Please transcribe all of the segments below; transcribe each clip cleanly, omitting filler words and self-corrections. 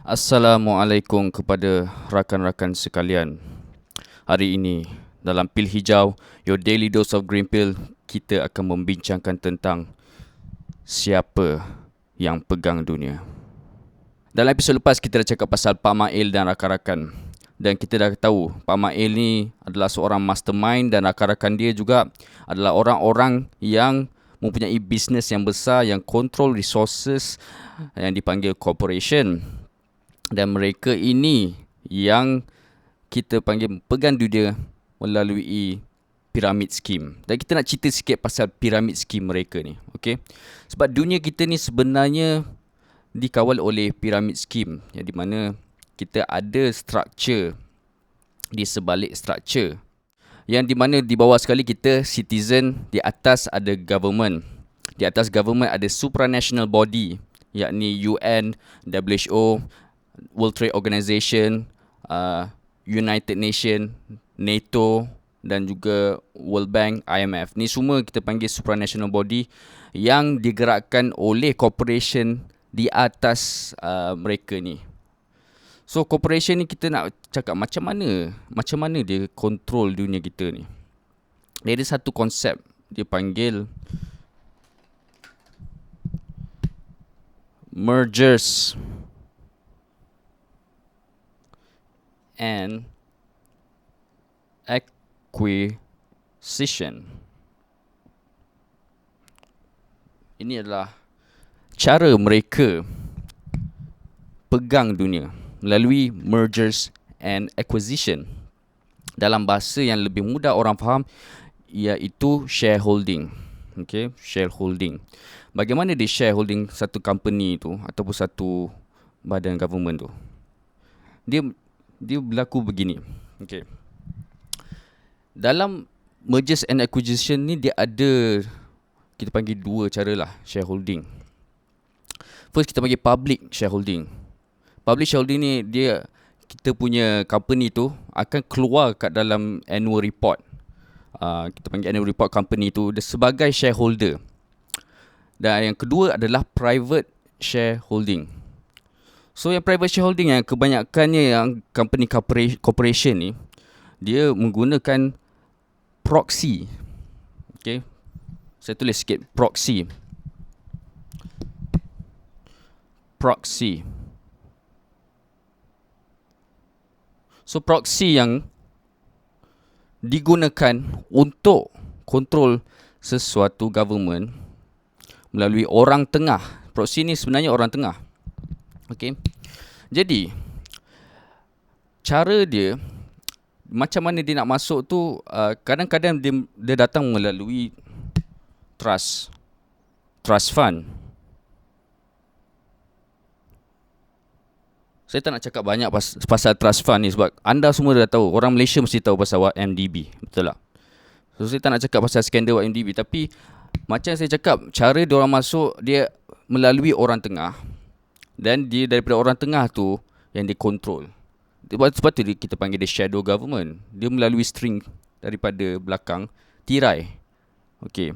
Assalamualaikum kepada rakan-rakan sekalian. Hari ini dalam Pil Hijau, Your Daily Dose of Green Pill, kita akan membincangkan tentang siapa yang pegang dunia. Dalam episod lepas kita dah cakap pasal Pak Mail dan rakan-rakan. Dan kita dah tahu Pak Mail ni adalah seorang mastermind dan rakan-rakan dia juga adalah orang-orang yang mempunyai bisnes yang besar, yang control resources, yang dipanggil corporation. Dan mereka ini yang kita panggil pegang dunia melalui pyramid scheme. Dan kita nak cerita sikit pasal pyramid scheme mereka ni. Okay? Sebab dunia kita ni sebenarnya dikawal oleh pyramid scheme, yang di mana kita ada structure di sebalik structure, yang di mana di bawah sekali kita citizen, di atas ada government. Di atas government ada supranational body, yakni UN, WHO, World Trade Organization, United Nation, NATO dan juga World Bank, IMF. Ni semua kita panggil supranational body yang digerakkan oleh corporation di atas mereka ni. So corporation ni kita nak cakap macam mana dia control dunia kita ni. Dia ada satu konsep dia panggil mergers and acquisition. Ini adalah cara mereka pegang dunia melalui mergers and acquisition. Dalam bahasa yang lebih mudah orang faham, iaitu shareholding. Okay, shareholding. Bagaimana dia shareholding satu company tu ataupun satu badan government tu? Dia berlaku begini. Okay. Dalam mergers and acquisition ni dia ada, kita panggil dua cara lah shareholding. First kita panggil public shareholding. Public shareholding ni dia, kita punya company tu akan keluar kat dalam annual report. Kita panggil annual report company tu dia sebagai shareholder. Dan yang kedua adalah private shareholding. So yang private shareholding yang kebanyakannya yang company corporation ni, dia menggunakan proxy. Okay, saya tulis sikit, proxy. Proxy. So proxy yang digunakan untuk kontrol sesuatu government melalui orang tengah. Proxy ni sebenarnya orang tengah. Okay. Jadi cara dia macam mana dia nak masuk tu, kadang-kadang dia datang melalui trust fund. Saya tak nak cakap banyak pasal trust fund ni sebab anda semua dah tahu, orang Malaysia mesti tahu pasal MDB, betul tak? So saya tak nak cakap pasal skandal MDB, tapi macam saya cakap, cara dia orang masuk dia melalui orang tengah. Dan dia daripada orang tengah tu yang dia control. Sebab tu kita panggil dia shadow government. Dia melalui string daripada belakang, tirai. Okey.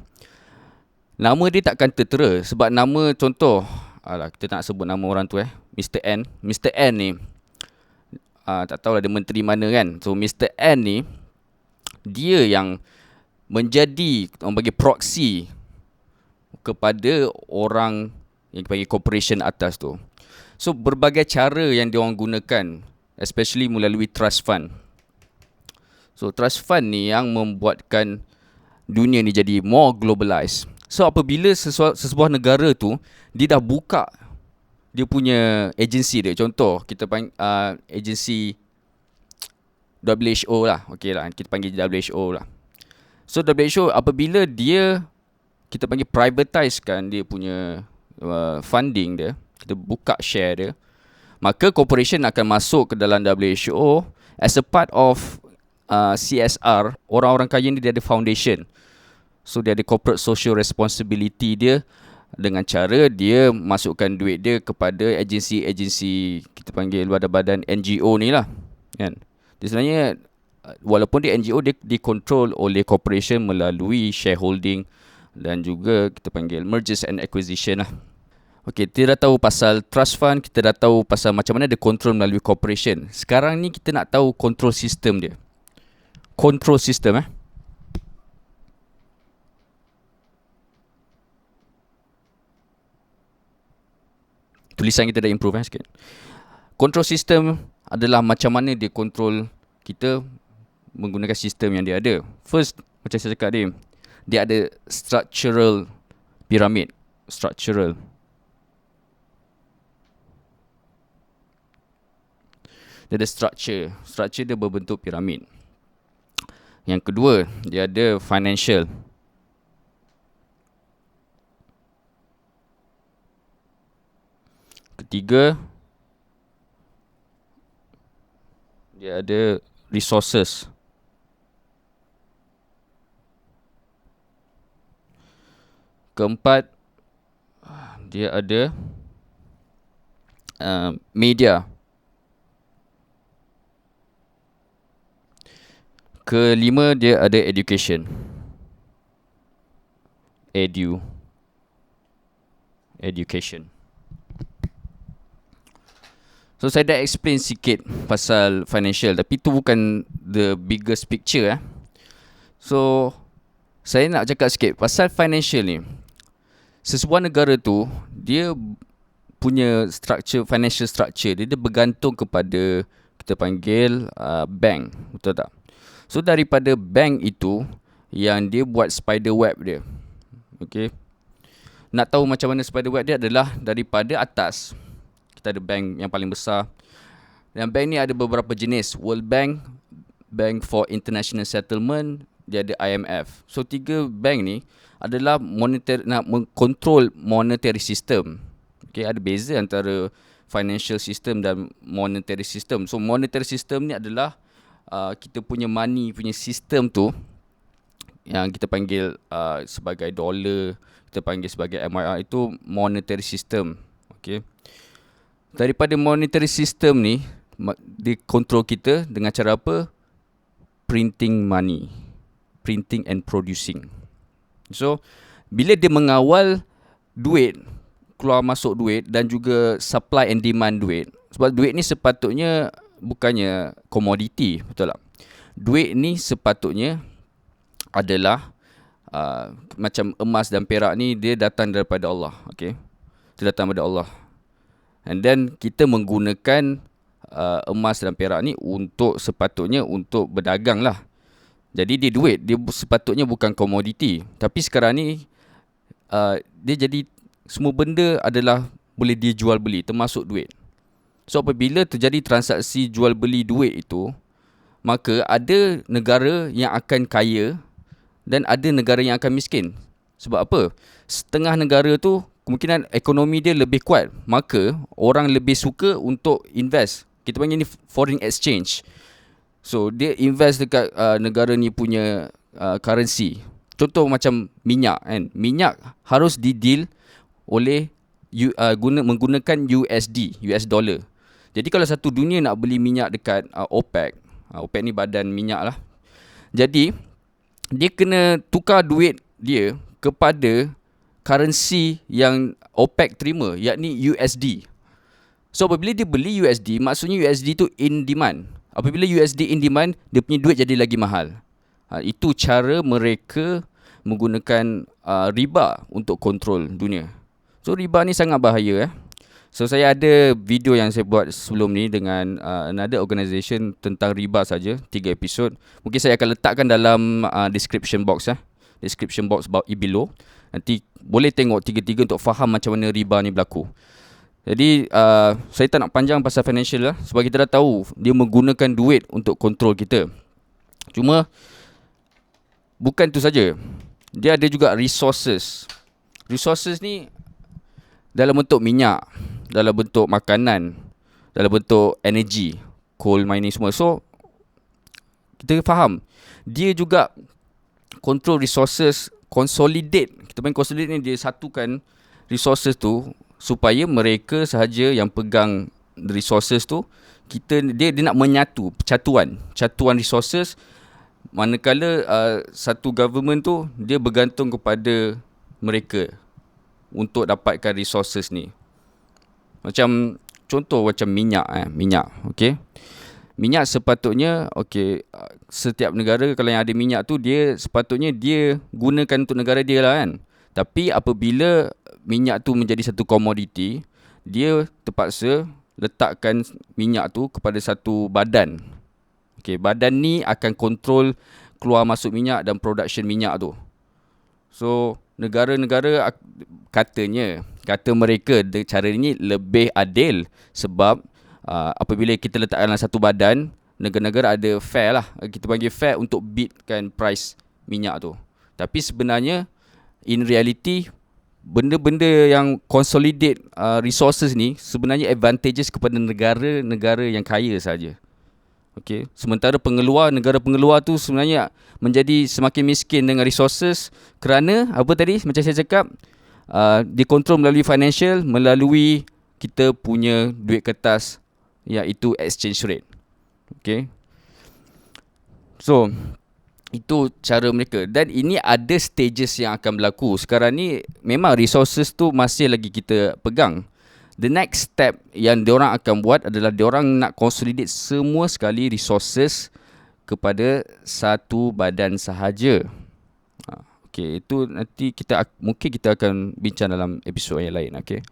Nama dia takkan tertera sebab nama, contoh, kita tak nak sebut nama orang tu Mr. N. Mr. N ni tak tahulah dia menteri mana kan. So Mr. N ni dia yang menjadi orang bagi proxy kepada orang yang panggil corporation atas tu. So berbagai cara yang diorang gunakan, especially melalui trust fund. So trust fund ni yang membuatkan dunia ni jadi more globalized. So apabila sesebuah negara tu dia dah buka dia punya agensi dia, contoh kita panggil agensi WHO lah. Okey lah, kita panggil WHO lah. So WHO apabila dia, kita panggil privatizekan dia punya funding dia, kita buka share dia, maka corporation akan masuk ke dalam WHO as a part of CSR. Orang-orang kaya ni dia ada foundation. So dia ada corporate social responsibility dia dengan cara dia masukkan duit dia kepada agensi-agensi, kita panggil badan-badan NGO ni lah kan. Dia sebenarnya walaupun dia NGO, dia dikontrol oleh corporation melalui shareholding dan juga kita panggil mergers and acquisition lah. Okey, kita dah tahu pasal trust fund, kita dah tahu pasal macam mana dia control melalui corporation. Sekarang ni kita nak tahu control system dia. Control system tulisan kita dah improve sikit. Control system adalah macam mana dia control kita menggunakan sistem yang dia ada. First, macam saya cakap dia ada structural pyramid. Structural. Dia ada structure. Structure dia berbentuk piramid. Yang kedua, dia ada financial. Ketiga, dia ada resources. Keempat, dia ada media. Kelima, dia ada education. Education. So saya dah explain sikit pasal financial, tapi tu bukan the biggest picture So saya nak cakap sikit pasal financial ni. Sesebuah negara tu dia punya structure, financial structure dia bergantung kepada kita panggil bank, betul tak? So daripada bank itu yang dia buat spider web dia. Okay. Nak tahu macam mana spider web dia adalah daripada atas. Kita ada bank yang paling besar. Dan bank ni ada beberapa jenis. World Bank, Bank for International Settlement, dia ada IMF. So 3 bank ni adalah nak mengkontrol monetary system. Okay, ada beza antara financial system dan monetary system. So monetary system ni adalah kita punya money punya sistem tu yang kita panggil sebagai dollar, kita panggil sebagai MYR, itu monetary system. Okay. Daripada monetary system ni dia control kita dengan cara apa? Printing money, printing and producing. So bila dia mengawal duit, keluar masuk duit dan juga supply and demand duit, sebab duit ni sepatutnya bukannya komoditi, betul tak? Duit ni sepatutnya adalah macam emas dan perak ni, dia datang daripada Allah. Okay? Dia datang daripada Allah. And then kita menggunakan emas dan perak ni sepatutnya untuk berdagang lah. Jadi dia duit, dia sepatutnya bukan komoditi. Tapi sekarang ni dia jadi semua benda adalah boleh dia jual beli, termasuk duit. So apabila terjadi transaksi jual beli duit itu, maka ada negara yang akan kaya dan ada negara yang akan miskin. Sebab apa? Setengah negara tu kemungkinan ekonomi dia lebih kuat, maka orang lebih suka untuk invest. Kita panggil ni foreign exchange. So dia invest dekat negara ni punya currency. Contoh macam minyak kan. Minyak harus di-deal oleh menggunakan USD, US dollar. Jadi kalau satu dunia nak beli minyak dekat OPEC, OPEC ni badan minyak lah. Jadi dia kena tukar duit dia kepada currency yang OPEC terima, yakni USD. So apabila dia beli USD, maksudnya USD tu in demand. Apabila USD in demand, dia punya duit jadi lagi mahal. Itu cara mereka menggunakan riba untuk kontrol dunia. So riba ni sangat bahaya So saya ada video yang saya buat sebelum ni dengan another organisation tentang riba saja, 3 episod. Mungkin saya akan letakkan dalam description box description box below. Nanti boleh tengok 3 untuk faham macam mana riba ni berlaku. Jadi saya tak nak panjang pasal financial lah, sebab kita dah tahu dia menggunakan duit untuk kontrol kita. Cuma bukan tu saja. Dia ada juga resources. Resources ni dalam bentuk minyak, dalam bentuk makanan, dalam bentuk energy, coal mining semua. So kita faham dia juga control resources, consolidate. Kita main consolidate ni, dia satukan resources tu supaya mereka sahaja yang pegang resources tu. Dia nak menyatu, catuan resources. Manakala satu government tu dia bergantung kepada mereka. untuk dapatkan resources ni. Macam contoh macam minyak, okey. Minyak sepatutnya setiap negara kalau yang ada minyak tu dia sepatutnya dia gunakan untuk negara dia lah kan. Tapi apabila minyak tu menjadi satu komoditi, dia terpaksa letakkan minyak tu kepada satu badan. Okey, badan ni akan kontrol keluar masuk minyak dan production minyak tu. So, negara-negara kata mereka cara ini lebih adil sebab apabila kita letakkan dalam satu badan, negara-negara ada fair lah. Kita panggil fair untuk beatkan price minyak tu. Tapi sebenarnya, in reality, benda-benda yang consolidate resources ni sebenarnya advantages kepada negara-negara yang kaya saja. Okay. Sementara negara pengeluar tu sebenarnya menjadi semakin miskin dengan resources kerana apa tadi macam saya cakap, dikontrol melalui financial, melalui kita punya duit kertas iaitu exchange rate. Okay. So itu cara mereka dan ini ada stages yang akan berlaku. Sekarang ni memang resources tu masih lagi kita pegang. The next step yang diorang akan buat adalah diorang nak consolidate semua sekali resources kepada satu badan sahaja. Okay, itu nanti mungkin kita akan bincang dalam episod yang lain. Okay.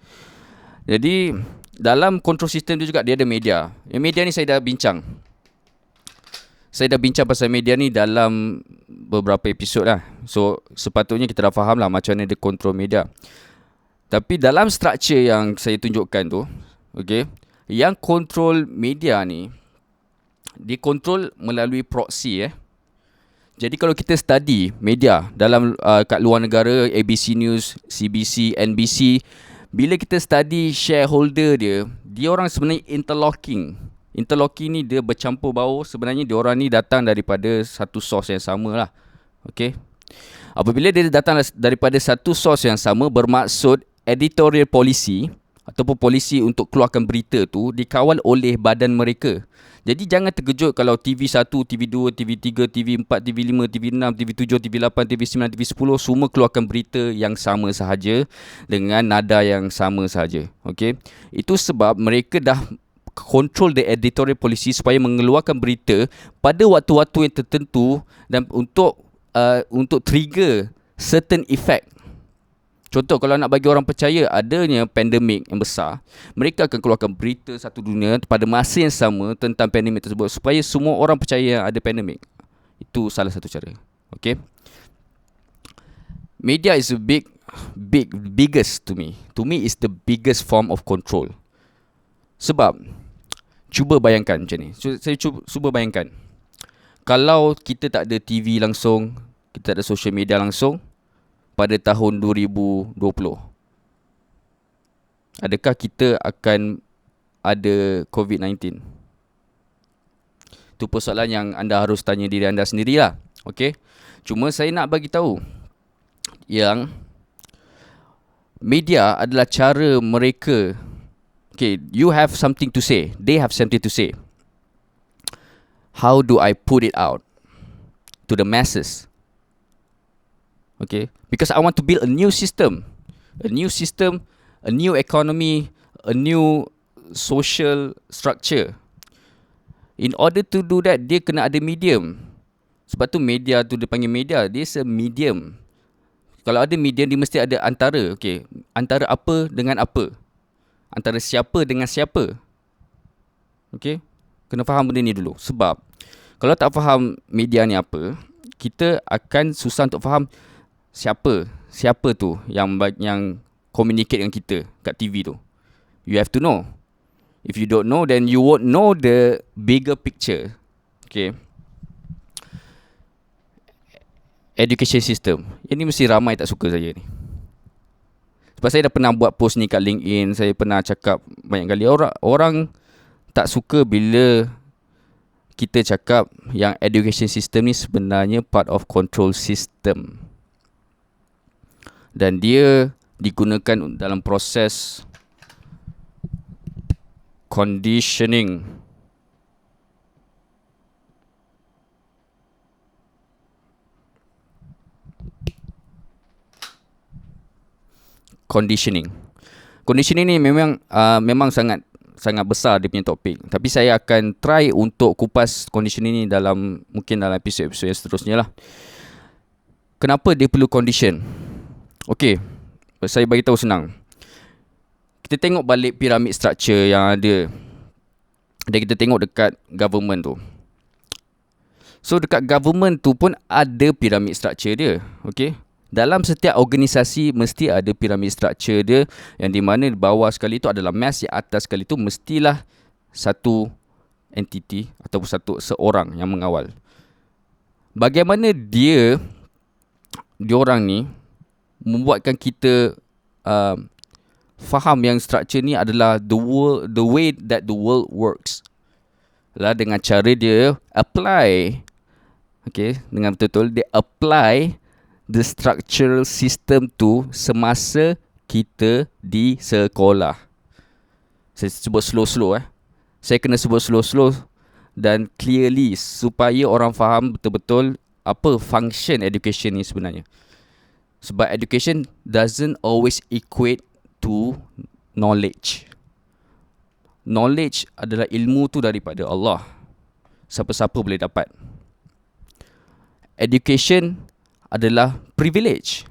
Jadi dalam control system tu juga dia ada media. Media ni saya dah bincang. Saya dah bincang pasal media ni dalam beberapa episod lah. So sepatutnya kita dah faham lah macam mana dia control media. Tapi dalam structure yang saya tunjukkan tu, okay, yang control media ni, dikontrol melalui proxy. Jadi kalau kita study media dalam kat luar negara, ABC News, CBC, NBC, bila kita study shareholder dia orang sebenarnya interlocking. Interlocking ni dia bercampur baur, sebenarnya dia orang ni datang daripada satu source yang sama lah. Okay. Apabila dia datang daripada satu source yang sama, bermaksud editorial policy ataupun polisi untuk keluarkan berita tu dikawal oleh badan mereka. Jadi jangan terkejut kalau TV1, TV2, TV3, TV4, TV5, TV6, TV7, TV8, TV9, TV10 semua keluarkan berita yang sama sahaja dengan nada yang sama sahaja. Okey. Itu sebab mereka dah control the editorial policy supaya mengeluarkan berita pada waktu-waktu yang tertentu dan untuk trigger certain effect. Contoh, kalau nak bagi orang percaya adanya pandemik yang besar, mereka akan keluarkan berita satu dunia pada masa yang sama tentang pandemik tersebut supaya semua orang percaya ada pandemik. Itu salah satu cara. Okay. Media is biggest to me. To me is the biggest form of control. Sebab, cuba bayangkan macam ni. Saya cuba bayangkan. Kalau kita tak ada TV langsung, kita tak ada social media langsung, pada tahun 2020, adakah kita akan ada COVID-19? Itu persoalan yang anda harus tanya diri anda sendirilah. Okay? Cuma saya nak bagi tahu yang media adalah cara mereka. Okay, you have something to say, they have something to say. How do I put it out to the masses? Okay, because I want to build a new system, a new economy, a new social structure. In order to do that, dia kena ada medium. Sebab tu media tu dia panggil media, dia is a medium. Kalau ada medium, dia mesti ada antara. Okay, antara apa dengan apa, antara siapa dengan siapa. Okay, kena faham benda ni dulu. Sebab kalau tak faham media ni apa, kita akan susah untuk faham siapa tu yang communicate dengan kita kat TV tu. You have to know. If you don't know, then you won't know the bigger picture. Okay. Education system. Ini mesti ramai tak suka saya ni. Sebab saya dah pernah buat post ni kat LinkedIn. Saya pernah cakap banyak kali. Orang tak suka bila kita cakap yang education system ni sebenarnya part of control system. Dan dia digunakan dalam proses conditioning. conditioning. Conditioning ni memang sangat besar dia punya topik. Tapi saya akan try untuk kupas conditioning ni mungkin dalam episod-episod yang seterusnya lah. Kenapa dia perlu condition? Okey, saya bagi tahu senang. Kita tengok balik piramid structure yang ada. Dan kita tengok dekat government tu. So dekat government tu pun ada piramid structure dia. Okey. Dalam setiap organisasi mesti ada piramid structure dia, yang di mana bawah sekali tu adalah mass, yang atas sekali tu mestilah satu entiti ataupun seorang yang mengawal. Bagaimana diorang ni membuatkan kita faham yang structure ni adalah the way that the world works. Lah dengan cara dia apply, dengan betul-betul dia apply the structural system tu semasa kita di sekolah. Saya sebut slow-slow Saya kena sebut slow-slow dan clearly supaya orang faham betul-betul apa function education ni sebenarnya. Sebab education doesn't always equate to knowledge. Knowledge adalah ilmu tu daripada Allah. Siapa-siapa boleh dapat. Education adalah privilege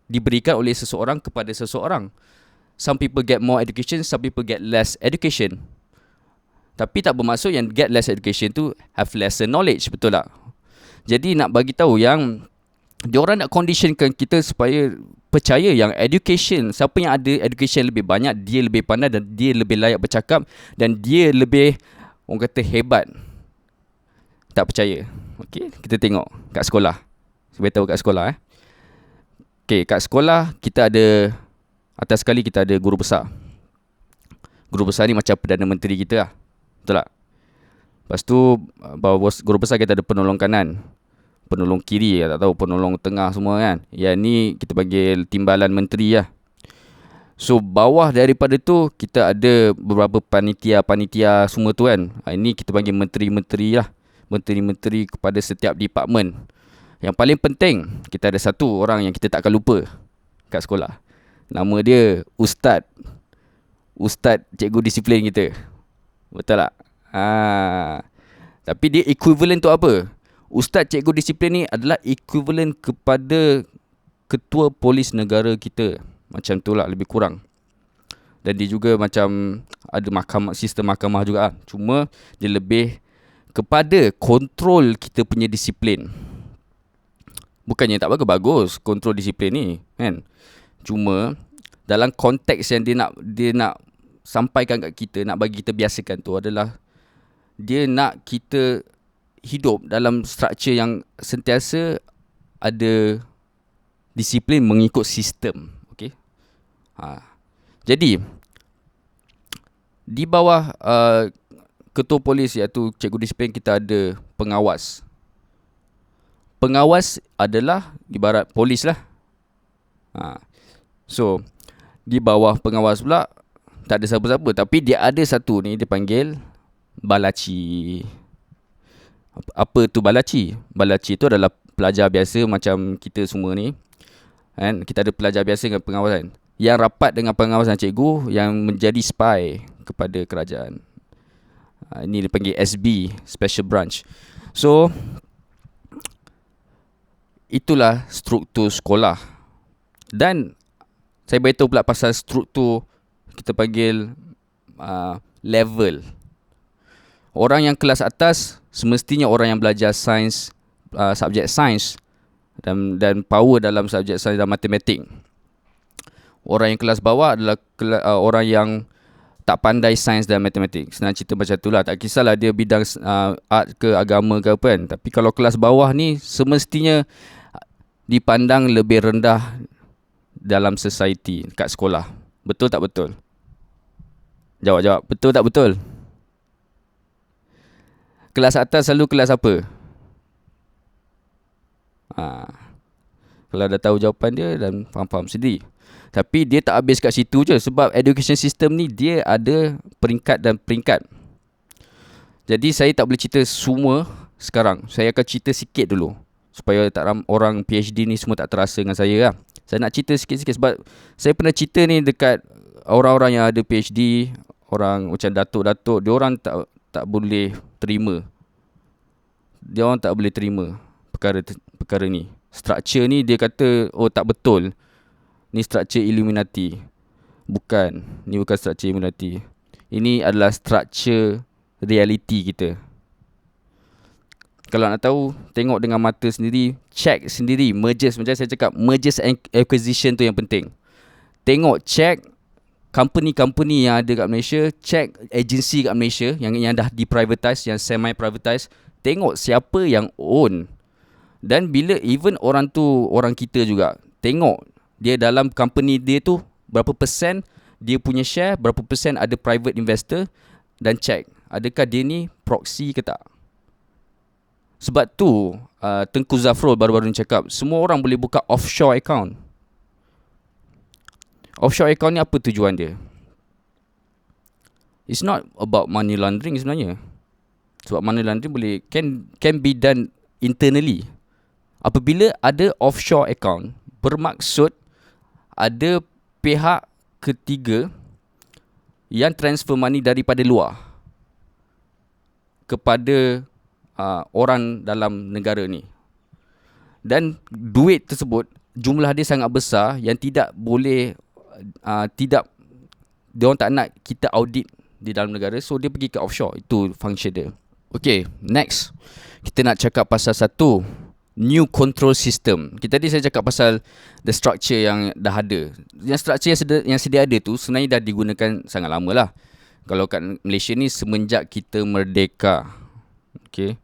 diberikan oleh seseorang kepada seseorang. Some people get more education, some people get less education. Tapi tak bermaksud yang get less education tu have lesser knowledge, betul tak? Jadi nak bagi tahu yang diorang nak conditionkan kita supaya percaya yang education, siapa yang ada education lebih banyak, dia lebih pandai dan dia lebih layak bercakap dan dia lebih, orang kata, hebat. Tak percaya. Okey, kita tengok kat sekolah. Saya beritahu kat sekolah Okey, kat sekolah kita ada, atas sekali kita ada guru besar. Guru besar ni macam Perdana Menteri kita lah. Betul tak? Lepas tu bawah guru besar kita ada penolong kanan, penolong kiri, tak tahu penolong tengah semua kan. Yang ni kita panggil timbalan menteri lah. So bawah daripada tu kita ada beberapa panitia semua tu kan. Ini kita panggil menteri-menteri lah. Menteri-menteri kepada setiap department. Yang paling penting, kita ada satu orang yang kita takkan lupa kat sekolah. Nama dia Ustaz. Ustaz cikgu disiplin kita. Betul tak? Tapi dia equivalent tu apa? Ustaz cikgu disiplin ni adalah equivalent kepada ketua polis negara kita. Macam tu lah, lebih kurang. Dan dia juga macam ada sistem mahkamah juga lah. Cuma dia lebih kepada kontrol kita punya disiplin. Bukannya tak bagus kontrol disiplin ni kan. Cuma dalam konteks yang dia nak sampaikan kat kita, nak bagi kita biasakan tu adalah dia nak kita hidup dalam struktur yang sentiasa ada disiplin mengikut sistem. Okey. Jadi di bawah ketua polis iaitu cikgu disiplin kita ada pengawas. Pengawas adalah ibarat polis lah. So di bawah pengawas pula tak ada siapa-siapa, tapi dia ada satu ni dia panggil balaci. Apa tu balaci? Balaci tu adalah pelajar biasa macam kita semua ni. Kan? Kita ada pelajar biasa dengan pengawasan. Yang rapat dengan pengawasan cikgu yang menjadi spy kepada kerajaan. Ini dipanggil SB, Special Branch. So itulah struktur sekolah. Dan saya beritahu pula pasal struktur kita panggil level. Orang yang kelas atas semestinya orang yang belajar sains, subjek sains dan power dalam subjek sains dan matematik. Orang yang kelas bawah adalah orang yang tak pandai sains dan matematik. Senang cerita macam tu lah. Tak kisahlah dia bidang art ke agama ke apa kan. Tapi kalau kelas bawah ni semestinya dipandang lebih rendah dalam society kat sekolah. Betul tak betul? Jawab. Betul tak betul? Kelas atas selalu kelas apa? Kalau dah tahu jawapan dia dan faham-faham sendiri. Tapi dia tak habis kat situ je. Sebab education system ni dia ada peringkat dan peringkat. Jadi saya tak boleh cerita semua sekarang. Saya akan cerita sikit dulu. supaya orang PhD ni semua tak terasa dengan saya lah. Saya nak cerita sikit-sikit sebab saya pernah cerita ni dekat orang-orang yang ada PhD, orang macam datuk-datuk, dia orang tak boleh terima. Dia orang tak boleh terima perkara ni. Structure ni dia kata tak betul. Ni structure Illuminati. Ni bukan structure Illuminati. Ini adalah structure reality kita. Kalau nak tahu, tengok dengan mata sendiri, check sendiri, mergers. Macam saya cakap, mergers and acquisition tu yang penting. Tengok, check company-company yang ada kat Malaysia, check agency kat Malaysia yang dah di-privatize, yang semi-privatize. Tengok siapa yang own. Dan bila even orang tu, orang kita juga, tengok dia dalam company dia tu, berapa persen dia punya share, berapa persen ada private investor, dan check adakah dia ni proxy ke tak. Sebab tu Tengku Zafrul baru-baru ni cakap semua orang boleh buka offshore account. Offshore account ni apa tujuan dia? It's not about money laundering sebenarnya. Sebab money laundering boleh can be done internally. Apabila ada offshore account, bermaksud ada pihak ketiga yang transfer money daripada luar kepada orang dalam negara ni. Dan duit tersebut jumlah dia sangat besar yang tidak boleh dia orang tak nak kita audit di dalam negara, so dia pergi ke offshore. Itu function dia. Okay, next kita nak cakap pasal satu new control system. Tadi saya cakap pasal the structure yang dah ada. Yang structure yang sedia ada tu sebenarnya dah digunakan sangat lama lah. Kalau kat Malaysia ni semenjak kita merdeka. Okay,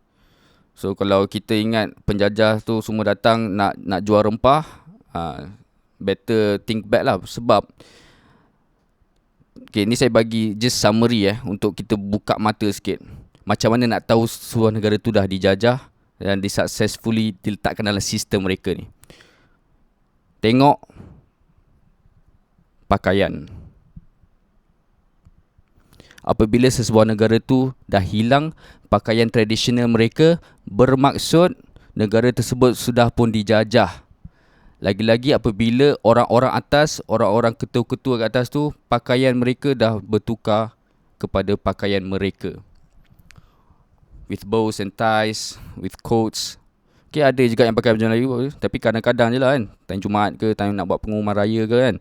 so kalau kita ingat penjajah tu semua datang nak jual rempah, better think back lah. Sebab ni saya bagi just summary untuk kita buka mata sikit. Macam mana nak tahu sebuah negara tu dah dijajah dan successfully diletakkan dalam sistem mereka ni. Tengok pakaian. Apabila sesebuah negara tu dah hilang pakaian tradisional mereka, bermaksud negara tersebut sudah pun dijajah. Lagi-lagi apabila orang-orang atas, orang-orang ketua-ketua kat atas tu, pakaian mereka dah bertukar kepada pakaian mereka. With bows and ties, with coats. Okay, ada juga yang pakai baju Melayu, tapi kadang-kadang je lah kan. Time Jumaat ke, time nak buat pengumuman raya ke kan.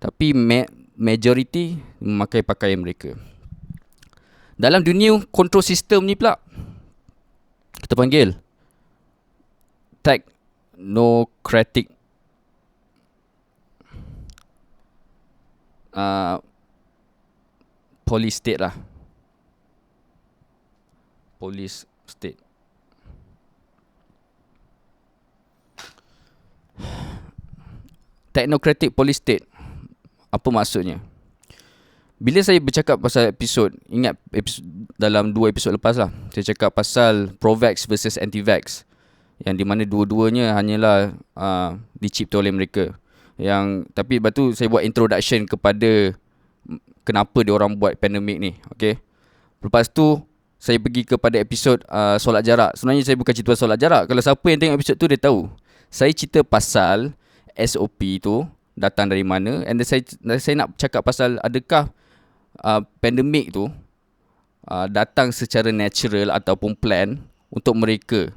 Tapi majority memakai pakaian mereka. Dalam dunia control system ni pula, kita panggil technocratic police state lah. Police state. Technocratic police state. Apa maksudnya? Bila saya bercakap pasal ingat episod dalam 2 episod lepas lah, saya cakap pasal pro-vax versus anti-vax, yang di mana dua-duanya hanyalah dicipta oleh mereka. Tapi lepas tu saya buat introduction kepada kenapa dia orang buat pandemik ni. Okay. Lepas tu saya pergi kepada episod solat jarak. Sebenarnya saya bukan cerita pasal solat jarak. Kalau siapa yang tengok episod tu dia tahu. Saya cerita pasal SOP tu datang dari mana, and then saya nak cakap pasal adakah pandemik tu datang secara natural ataupun plan untuk mereka.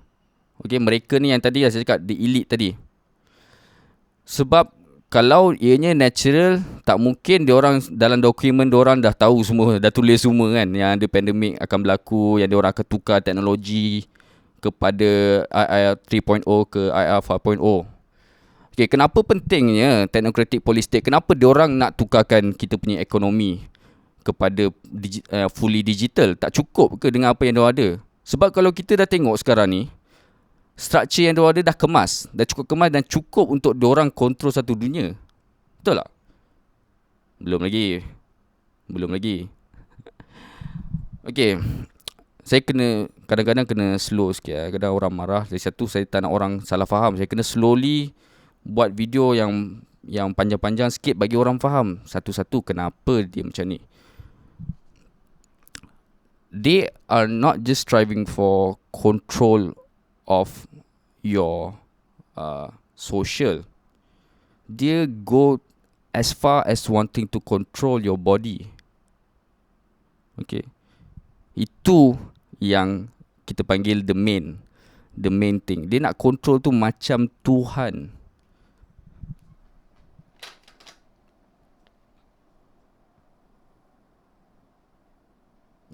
Okay, mereka ni yang tadi saya cakap, the elite tadi. Sebab kalau ianya natural, tak mungkin diorang dalam dokumen diorang dah tahu semua, dah tulis semua kan, yang ada pandemik akan berlaku, yang diorang akan tukar teknologi kepada IR 3.0 ke IR 4.0. Okay, kenapa pentingnya technocratic police state? Kenapa diorang nak tukarkan kita punya ekonomi kepada fully digital? Tak cukup ke dengan apa yang diorang ada? Sebab kalau kita dah tengok sekarang ni, structure yang diorang ada dah kemas, dah cukup kemas dan cukup untuk diorang kontrol satu dunia. Betul tak? Belum lagi. Okay, saya kadang-kadang kena slow sikit. Kadang orang marah. Dari satu, saya tak nak orang salah faham. Saya kena slowly buat video yang panjang-panjang sikit bagi orang faham satu-satu kenapa dia macam ni. They are not just striving for control of your social. Dia go as far as wanting to control your body. Okay. Itu yang kita panggil the main thing. Dia nak control tu macam Tuhan.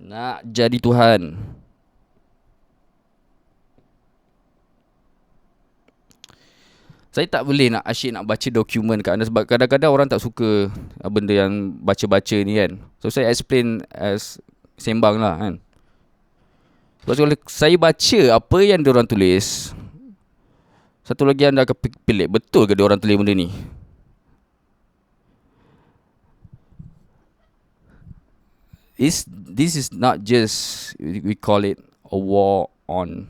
Nak jadi Tuhan. Saya tak boleh nak asyik nak baca dokumen kat anda sebab kadang-kadang orang tak suka benda yang baca-baca ni kan. So saya explain as sembang lah kan. Sebab kalau saya baca apa yang diorang tulis, satu lagi anda akan pelik, betul ke diorang tulis benda ni? This is not just, we call it a war on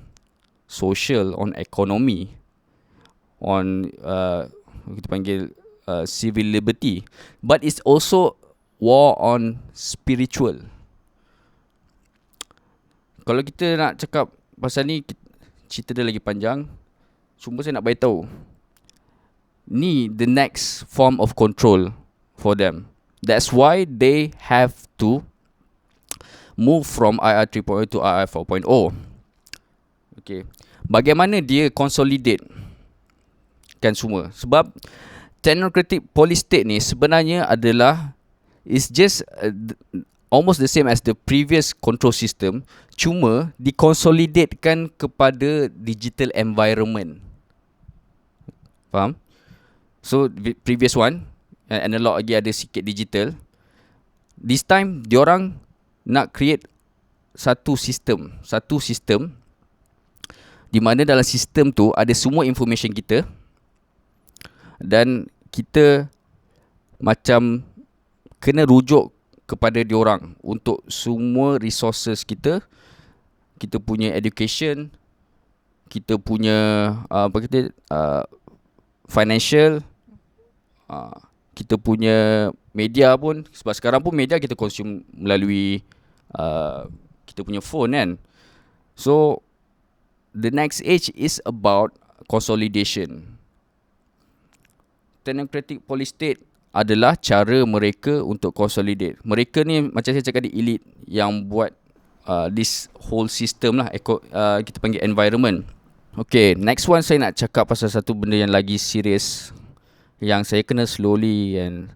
social, on economy, on kita panggil civil liberty, but it's also war on spiritual. Kalau kita nak cakap pasal ni, cerita dia lagi panjang. Cuma saya nak beritahu, ni the next form of control for them. That's why they have to move from IR 3.0 to IR 4.0. Okay. Bagaimana dia consolidate kan semua? Sebab technocratic police state ni sebenarnya adalah is just almost the same as the previous control system, cuma dikonsolidatekan kepada digital environment. Faham? So previous one analog lagi ada sikit digital. This time diorang nak create satu sistem di mana dalam sistem tu ada semua information kita dan kita macam kena rujuk kepada diorang untuk semua resources kita. Kita punya education, kita punya financial, kita punya media pun, sebab sekarang pun media kita consume melalui kita punya phone kan. So the next age is about consolidation. Technocratic police state adalah cara mereka untuk consolidate. Mereka ni macam saya cakap di elite yang buat this whole system lah, kita panggil environment. Okay, next one saya nak cakap pasal satu benda yang lagi serius, yang saya kena slowly and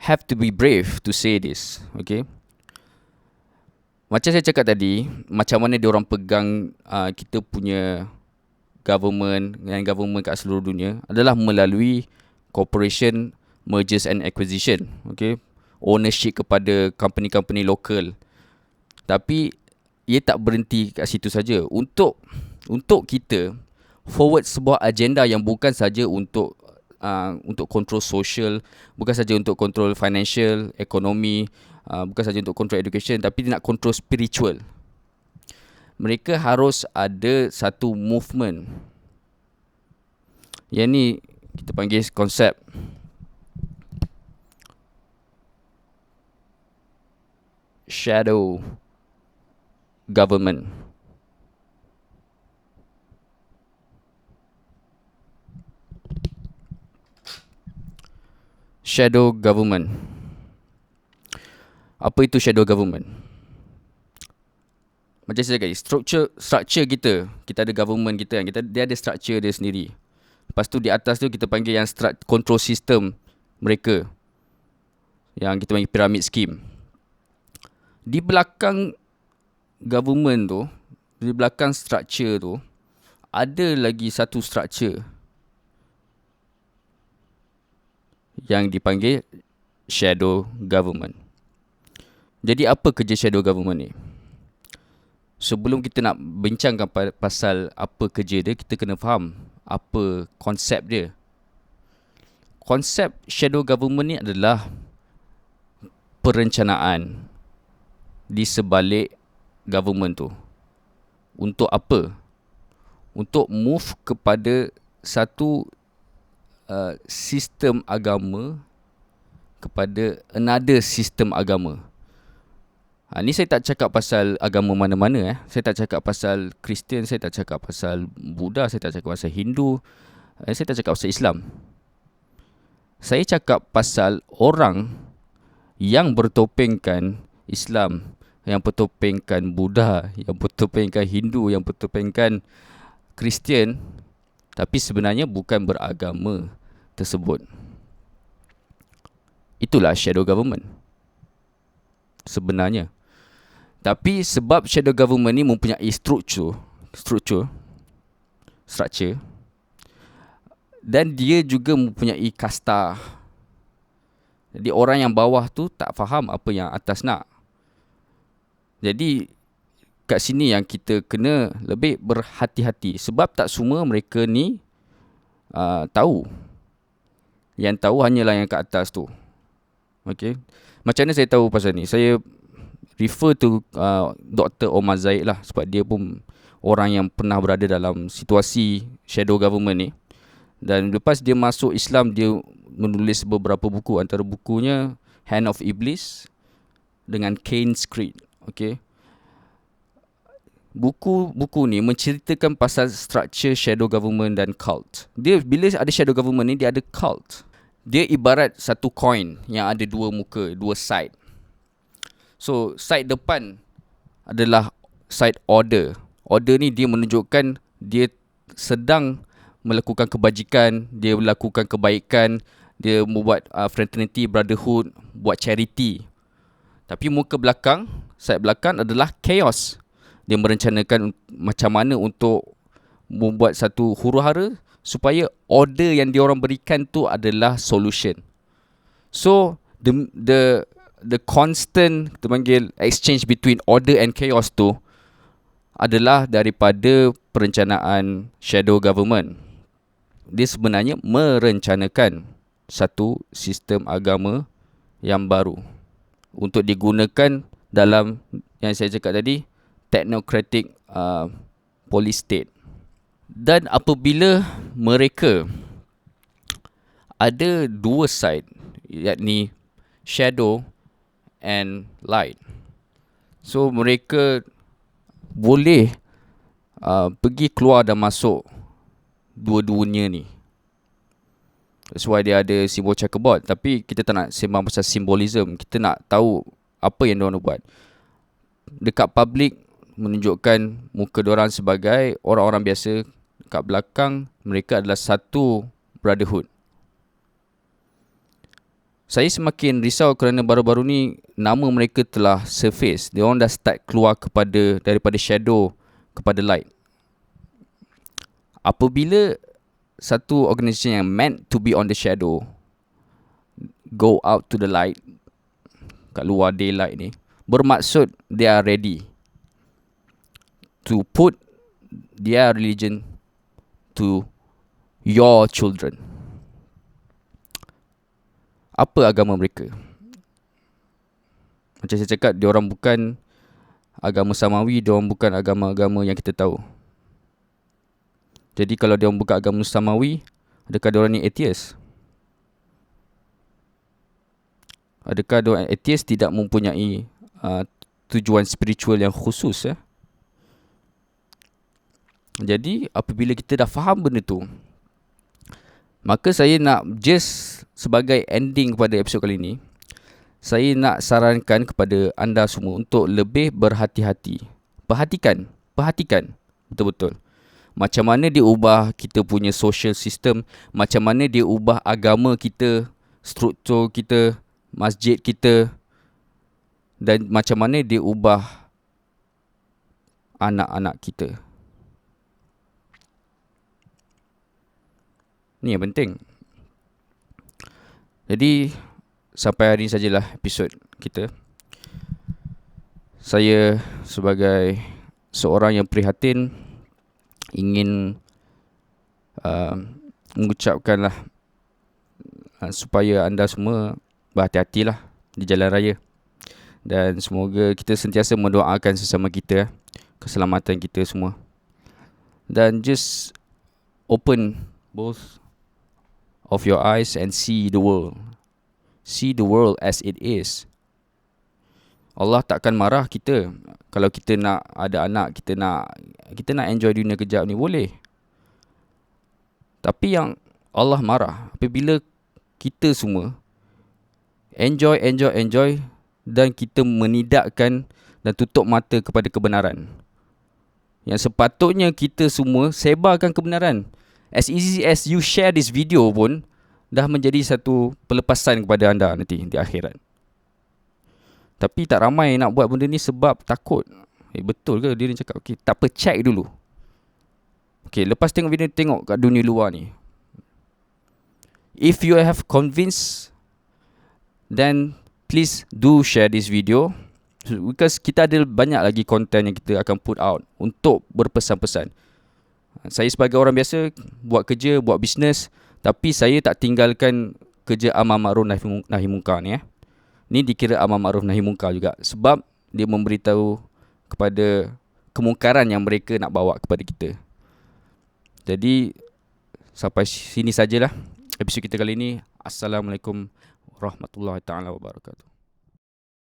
have to be brave to say this. Okay, macam saya cakap tadi, macam mana diorang pegang kita punya government dan government kat seluruh dunia adalah melalui corporation mergers and acquisition. Okay, ownership kepada company-company lokal. Tapi ia tak berhenti kat situ saja. Untuk kita forward sebuah agenda yang bukan saja untuk control social, bukan saja untuk control financial, ekonomi, bukan saja untuk control education, tapi dia nak control spiritual. Mereka harus ada satu movement. Yang ni kita panggil konsep shadow government. Shadow government. Apa itu shadow government? Macam saya cakap, structure kita ada government kita kan, dia ada structure dia sendiri. Lepas tu di atas tu kita panggil yang control system mereka, yang kita panggil pyramid scheme. Di belakang government tu, di belakang structure tu, ada lagi satu structure yang dipanggil shadow government. Jadi apa kerja shadow government ni? Sebelum kita nak bincangkan pasal apa kerja dia, kita kena faham apa konsep dia. Konsep shadow government ni adalah perencanaan di sebalik government tu. Untuk apa? Untuk move kepada satu sistem agama kepada another sistem agama. Ni saya tak cakap pasal agama mana-mana. Saya tak cakap pasal Kristian, saya tak cakap pasal Buddha, saya tak cakap pasal Hindu, saya tak cakap pasal Islam. Saya cakap pasal orang yang bertopengkan Islam, yang bertopengkan Buddha, yang bertopengkan Hindu, yang bertopengkan Kristian, tapi sebenarnya bukan beragama tersebut. Itulah shadow government sebenarnya. Tapi sebab shadow government ni mempunyai structure, dan dia juga mempunyai kasta. Jadi orang yang bawah tu tak faham apa yang atas nak. Jadi kat sini yang kita kena lebih berhati-hati, sebab tak semua mereka ni tahu. Yang tahu hanyalah yang kat atas tu. Okay. Macam mana saya tahu pasal ni? Saya refer to Dr. Omar Zaid lah, sebab dia pun orang yang pernah berada dalam situasi shadow government ni. Dan lepas dia masuk Islam, dia menulis beberapa buku. Antara bukunya Hand of Iblis dengan Cain's Creed. Okay. Buku ni menceritakan pasal structure shadow government dan cult. Dia bila ada shadow government ni, dia ada cult. Dia ibarat satu coin yang ada dua muka, dua side. So side depan adalah side order. Order ni dia menunjukkan dia sedang melakukan kebajikan, dia melakukan kebaikan, dia membuat fraternity, brotherhood, buat charity. Tapi muka belakang, side belakang adalah chaos. Dia merencanakan macam mana untuk membuat satu huru-hara supaya order yang diorang berikan tu adalah solution. So the constant kita panggil exchange between order and chaos tu adalah daripada perencanaan shadow government. Dia sebenarnya merencanakan satu sistem agama yang baru untuk digunakan dalam yang saya cakap tadi, technocratic police state. Dan apabila mereka ada dua side, yakni shadow and light, so mereka boleh pergi keluar dan masuk dua-duanya ni. That's why dia ada simbol checkerboard. Tapi kita tak nak sembang pasal simbolism. Kita nak tahu apa yang diorang buat. Dekat public menunjukkan muka diorang sebagai orang-orang biasa. Dekat belakang mereka adalah satu brotherhood. Saya semakin risau kerana baru-baru ni nama mereka telah surface. Diorang dah start keluar daripada shadow kepada light. Apabila satu organisasi yang meant to be on the shadow go out to the light, kat luar daylight ni, bermaksud they are ready to put their religion to your children. Apa agama mereka? Macam saya cakap, diorang bukan agama Samawi, diorang bukan agama-agama yang kita tahu. Jadi kalau diorang buka agama Samawi, adakah diorang ni atheist? Adakah diorang atheist tidak mempunyai tujuan spiritual yang khusus? Jadi apabila kita dah faham benda tu, maka saya nak just sebagai ending kepada episod kali ni, saya nak sarankan kepada anda semua untuk lebih berhati-hati. Perhatikan betul-betul. Macam mana dia ubah kita punya social system, macam mana dia ubah agama kita, struktur kita, masjid kita, dan macam mana dia ubah anak-anak kita. Ni yang penting. Jadi sampai hari ini sajalah episod kita. Saya sebagai seorang yang prihatin ingin mengucapkanlah supaya anda semua berhati-hatilah di jalan raya. Dan semoga kita sentiasa mendoakan sesama kita, keselamatan kita semua. Dan just open both of your eyes and see the world. See the world as it is. Allah takkan marah kita. Kalau kita nak ada anak, kita nak enjoy dunia kejap ni, boleh. Tapi yang Allah marah apabila kita semua enjoy dan kita menidakkan dan tutup mata kepada kebenaran. Yang sepatutnya kita semua sebarkan kebenaran. As easy as you share this video pun dah menjadi satu pelepasan kepada anda nanti di akhirat. Tapi tak ramai nak buat benda ni sebab takut. Betul ke dia cakap? Okay, tak apa, check dulu. Okay, lepas tengok video, tengok kat dunia luar ni. If you have convinced, then please do share this video. Because kita ada banyak lagi konten yang kita akan put out untuk berpesan-pesan. Saya sebagai orang biasa, buat kerja, buat bisnes, tapi saya tak tinggalkan kerja amar ma'ruf nahi munkar ni. Ni dikira amar ma'ruf nahi munkar juga. Sebab dia memberitahu kepada kemungkaran yang mereka nak bawa kepada kita. Jadi, sampai sini sajalah episod kita kali ini. Assalamualaikum warahmatullahi taala wabarakatuh.